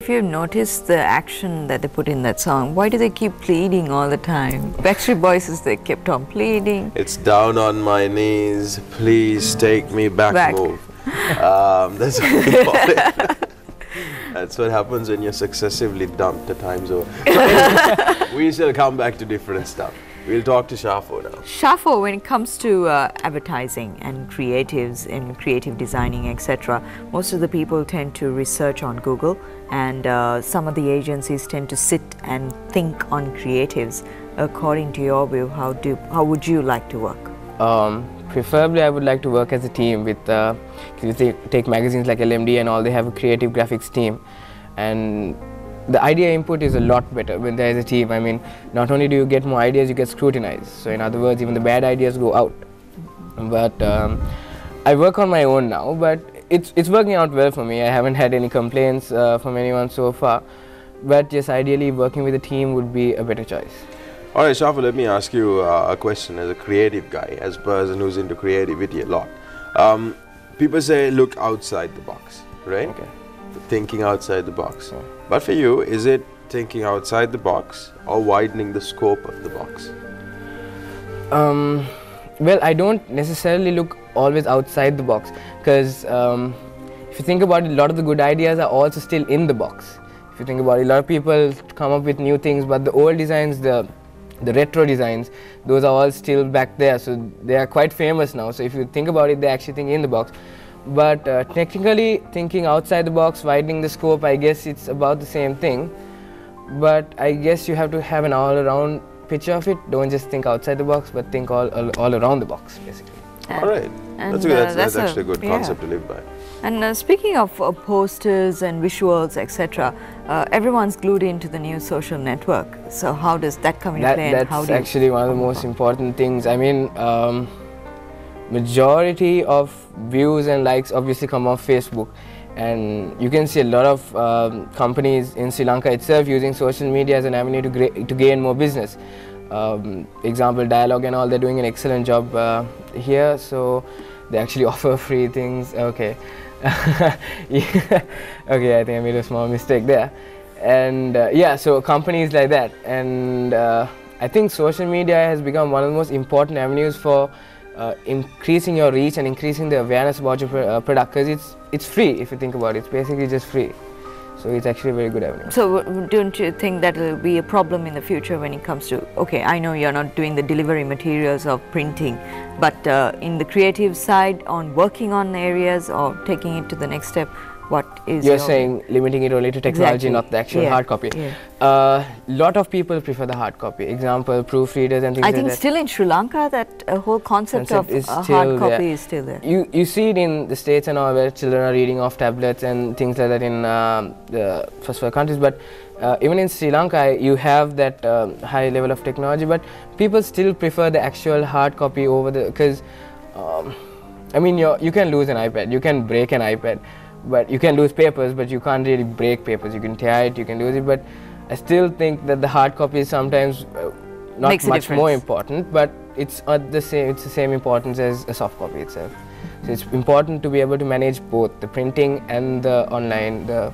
If you've noticed the action that they put in that song, why do they keep pleading all the time? Backstreet Boys, they kept on pleading. It's down on my knees, please take me back. Move. That's what we call it. That's what happens when you're successively dumped at times over. We shall come back to different stuff. We'll talk to Shaafo now. Shaafo, when it comes to advertising and creatives and creative designing, etc., most of the people tend to research on Google, and some of the agencies tend to sit and think on creatives. According to your view, how would you like to work? Preferably, I would like to work as a team with, if you take magazines like LMD and all, they have a creative graphics team, and the idea input is a lot better when there is a team. I mean, not only do you get more ideas, you get scrutinized. So in other words, even the bad ideas go out. But I work on my own now, but it's working out well for me. I haven't had any complaints from anyone so far. But yes, ideally working with a team would be a better choice. All right, Shaafo, let me ask you a question as a creative guy, as a person who's into creativity a lot. People say look outside the box, right? Okay. Thinking outside the box. Yeah. But for you, is it thinking outside the box or widening the scope of the box? Well, I don't necessarily look always outside the box, because if you think about it, a lot of the good ideas are also still in the box. If you think about it, a lot of people come up with new things, but the old designs, the retro designs, those are all still back there, so they are quite famous now. So if you think about it, they're actually thinking in the box. But technically, thinking outside the box, widening the scope, I guess it's about the same thing. But I guess you have to have an all-around picture of it. Don't just think outside the box, but think all around the box, basically. All right. That's actually a good concept to live by. And speaking of posters and visuals, etc., everyone's glued into the new social network. So how does that come into play? That's actually one of the most important things. I mean, majority of views and likes obviously come off Facebook, and you can see a lot of companies in Sri Lanka itself using social media as an avenue to gain more business. Example, Dialogue and all, they're doing an excellent job here, so they actually offer free things. Okay. Yeah. Okay, I think I made a small mistake there. And yeah, so companies like that, and I think social media has become one of the most important avenues for increasing your reach and increasing the awareness about your product, because it's free. If you think about it, it's basically just free. So it's actually a very good avenue. So don't you think that will be a problem in the future when it comes to, okay, I know you're not doing the delivery materials of printing, but in the creative side, on working on areas or taking it to the next step, what is you're saying limiting it only to technology, not the actual hard copy. Yeah. Lot of people prefer the hard copy. Example, proofreaders and things like that. I think still in Sri Lanka that whole concept of hard copy is still there. You see it in the States and all, where children are reading off tablets and things like that in the first world countries. But even in Sri Lanka, you have that high level of technology, but people still prefer the actual hard copy over the, because I mean, you can lose an iPad, you can break an iPad. But you can lose papers, but you can't really break papers. You can tear it, you can lose it, but I still think that the hard copy is sometimes not much more important, but it's the same importance as a soft copy itself. So it's important to be able to manage both the printing and the online, the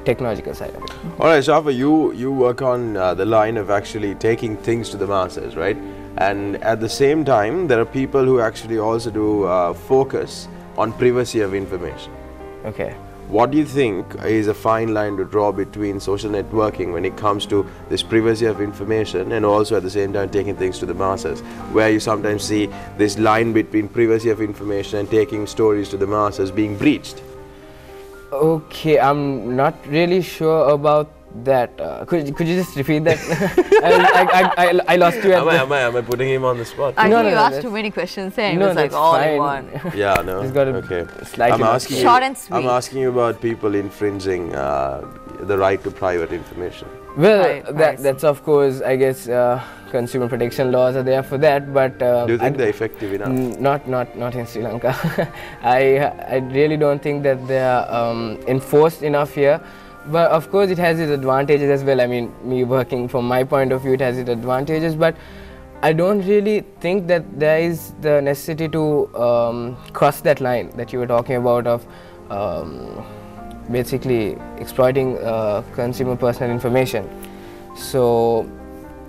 technological side of it. All right, Shaafo, you work on the line of actually taking things to the masses, right? And at the same time, there are people who actually also do focus on privacy of information. Okay. What do you think is a fine line to draw between social networking when it comes to this privacy of information and also at the same time taking things to the masses, where you sometimes see this line between privacy of information and taking stories to the masses being breached? Okay, I'm not really sure about that. Could you just repeat that? I lost you. Am I putting him on the spot? I think you asked too many questions there. It was like all in one. Yeah, no. Okay. Short and sweet. I'm asking you about people infringing the right to private information. Well, that's of course, I guess, consumer protection laws are there for that, but do you think they're effective enough? Not in Sri Lanka. I really don't think that they are enforced enough here. But of course, it has its advantages as well. I mean, me working from my point of view, it has its advantages, but I don't really think that there is the necessity to cross that line that you were talking about of basically exploiting consumer personal information. So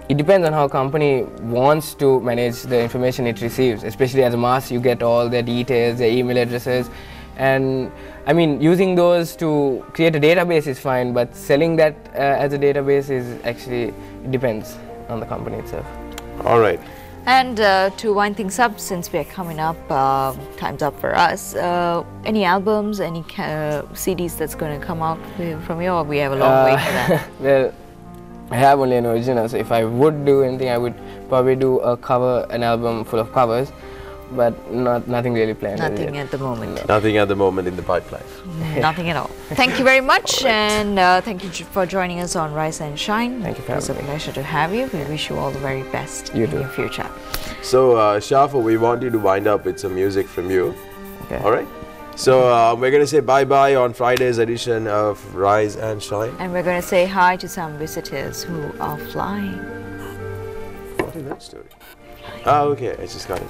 it depends on how company wants to manage the information it receives. Especially as a mass, you get all their details, their email addresses, and I mean, using those to create a database is fine, but selling that as a database is actually, it depends on the company itself. All right. And to wind things up, since we're coming up, time's up for us, any albums, any CDs that's going to come out from you, or we have a long way for that? Well, I have only an original, so if I would do anything, I would probably do an album full of covers, but nothing really planned. Nothing at the moment. No. Nothing at the moment in the pipeline. Nothing at all. Thank you very much, and thank you for joining us on Rise and Shine. Thank you for having me. It was a pleasure to have you. We wish you all the very best in your future. So, Shaafo, we want you to wind up with some music from you. Okay. All right? So, we're going to say bye-bye on Friday's edition of Rise and Shine. And we're going to say hi to some visitors who are flying. What is that story? Ah, okay. I just got it.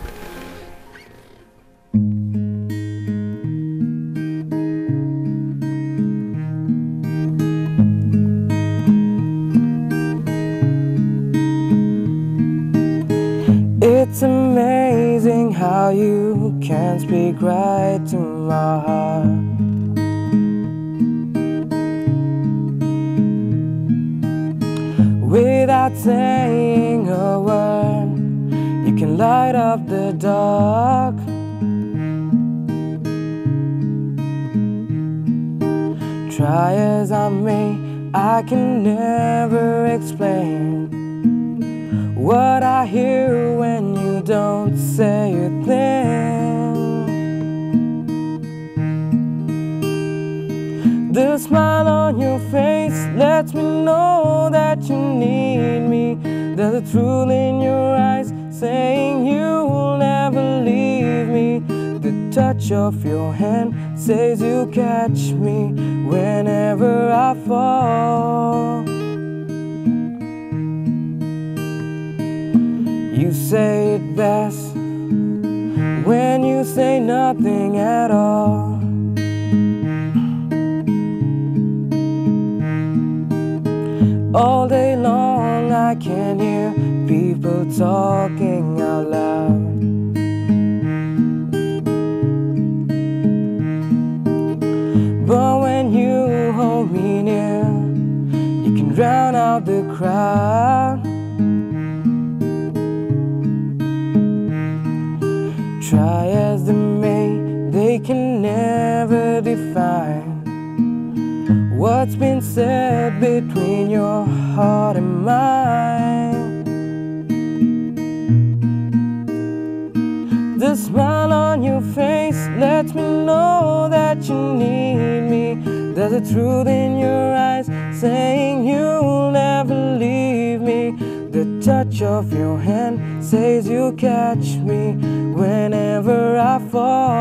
It's amazing how you can speak right to my heart. Without saying a word, you can light up the dark. Try as I may, I can never explain what I hear when you don't say a thing. The smile on your face lets me know that you need me. There's a truth in your eyes saying you'll never leave me. The touch of your hand says you'll catch me whenever I fall. You say it best when you say nothing at all. All day long I can hear people talking out loud. But when you hold me near, you can drown out the crowd. Try as they may, they can never define what's been said between your heart and mine. The smile on your face lets me know that you need me. There's a truth in your eyes saying you'll never leave me. The touch of your hand says you'll catch me whenever I fall.